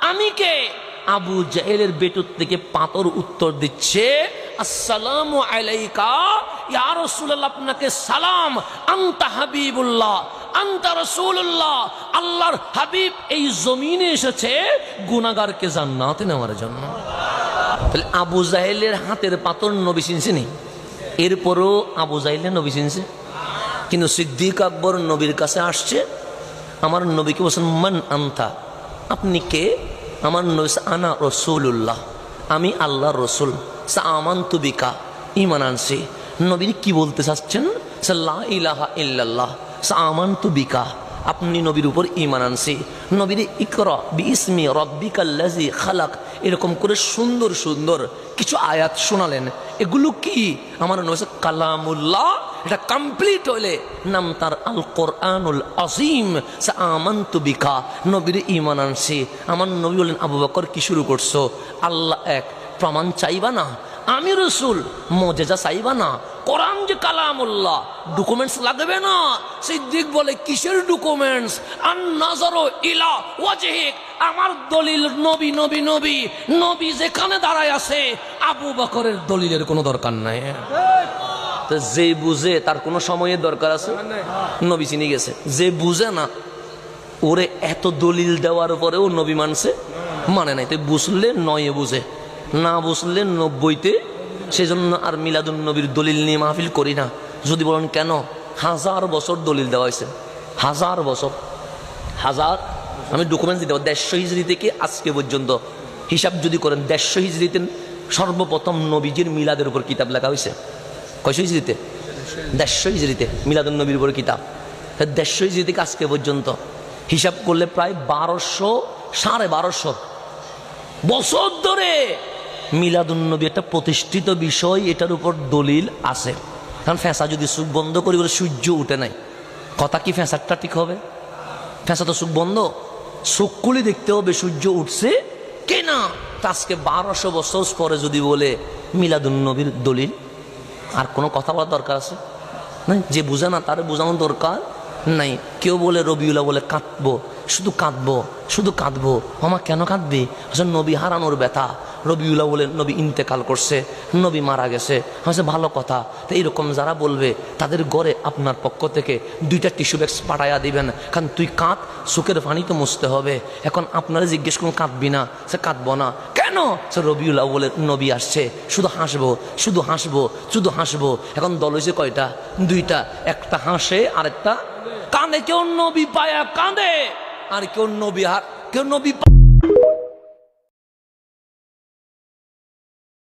আমি কে? আবু জাহেলের বেটুর থেকে পাথর উত্তর দিচ্ছে, আসসালামু আলাইকা ইয়া রাসূলুল্লাহ, আপনাকে সালাম, আনতা হাবিবুল্লাহ, আনতা রাসূলুল্লাহ, আল্লাহর হাবিব এই জমিনে এসেছে গুনাহগারকে জান্নাতে নেওয়ার জন্য। তাহলে আবু জাহেলের হাতের পাথর নবী চিনছে নি? এরপরও আবু জাহেলের নবী চিনছে। কিন্তু সিদ্দিক আকবর নবীর কাছে আসছে, আমার নবীকে বলছেন মান আনতা, আপনি কে? আমার নবী আনা রাসূলুল্লাহ, আমি আল্লাহর রসুল, আমানতু বিকা, ঈমান আনছি। নবী কি বলতে চাচ্ছেন? লা ইলাহা ইল্লাল্লাহ আমানতু বিকা, আপনি নবীর উপর ঈমান আনছি। নবীর ইকরা বিইসমি রাব্বিকাল্লাযী খালাক, এরকম করে সুন্দর সুন্দর কিছু আয়াত শোনালেন। এগুলো কি? আমার নবী কালামুল্লাহ, এটা কমপ্লিট হইলে নাম তার আল কোরআনুল আযীম। আমানতু বিকা, নবীর ঈমান আনছি। আমার নবী বলেন, আবু বকর কি শুরু করছো? আল্লাহ এক, প্রমাণ চাইবা না? আমি রসুল, মুজিজা চাইবা না? কোরআন যে কালামুল্লাহ, ডকুমেন্টস লাগবে না? সিদ্দিক বলে, কিসের ডকুমেন্টস? আন নাযারু ইলা ওয়াজহিক, আমার দলিল নবী নবী নবী নবী যেখানে দাঁড়ায় আছে, আবু বকরের দলিলের কোনো দরকার নাই। তো যে বুঝে তার কোনো সময়ের দরকার আছে? নবী চিনে গেছে। যে বুঝে না, ওরে এত দলিল দেওয়ার পরেও নবী মানছে? মানে নাই। তো বুঝলে নয়ে বুঝে, না বুঝলে 90-তে। সেজন্য আর মিলাদুন নবীর দলিল নিয়ে মাহফিল করি না। যদি বলেন কেন? 1000 বছর দলিল দেওয়া হয়েছে, 1000 বছর, 1000। আমি ডকুমেন্টস দিতে 150 হিজরি থেকে আজকে পর্যন্ত হিসাব যদি করেন, 150 হিজরিতে সর্বপ্রথম নবীজির মিলাদের উপর কিতাব লেখা হয়েছে। কয়শো হিজরিতে? 150 হিজরিতে মিলাদুন নবীর উপর কিতাব। 150 হিজরি থেকে আজকে পর্যন্ত হিসাব করলে প্রায় 1200, 1250 বছর ধরে মিলাদুন নবী একটা প্রতিষ্ঠিত বিষয়, এটার উপর দলিল আছে। কারণ ফেঁসা যদি চোখ বন্ধ করি বলে সূর্য উঠে নাই, কথা কি ফেঁসাটা ঠিক হবে? ফেঁসা তো চোখ বন্ধ, চোখ খুলে দেখতে হবে সূর্য উঠছে কিনা। আজকে 1200 বছর পরে যদি বলে মিলাদুন নবীর দলিল, আর কোনো কথা বলার দরকার আছে নাই? যে বুঝে না তার বোঝানোর দরকার নাই। কেউ বলে রবিউল্লাহ বলে কাঁদবো, শুধু কাঁদবো, শুধু কাঁদবো। আমার কেন কাঁদবি? আসলে নবী হারানোর ব্যথা। রবিউল্লাহ বলে নবী ইন্তেকাল করছে, নবী মারা গেছে। হচ্ছে ভালো কথা। তো এইরকম যারা বলবে তাদের ঘরে আপনার পক্ষ থেকে 2টা টিস্যু ব্যাগ পাঠাইয়া দিবেন। কারণ তুই কাঁদ, চোখের পানি তো মুছতে হবে। এখন আপনারা জিজ্ঞেস করুন কাঁদবি না? সে কাঁদবো না কেন? সে রবিউল্লাহ বলে নবী আসছে, শুধু হাসবো, শুধু হাসবো, শুধু হাসবো। এখন দল হয়েছে কয়টা? 2টা। একটা হাসে, আরেকটা কাঁদে। কেউ নবী পায়া কাঁদে, আর কেউ নবী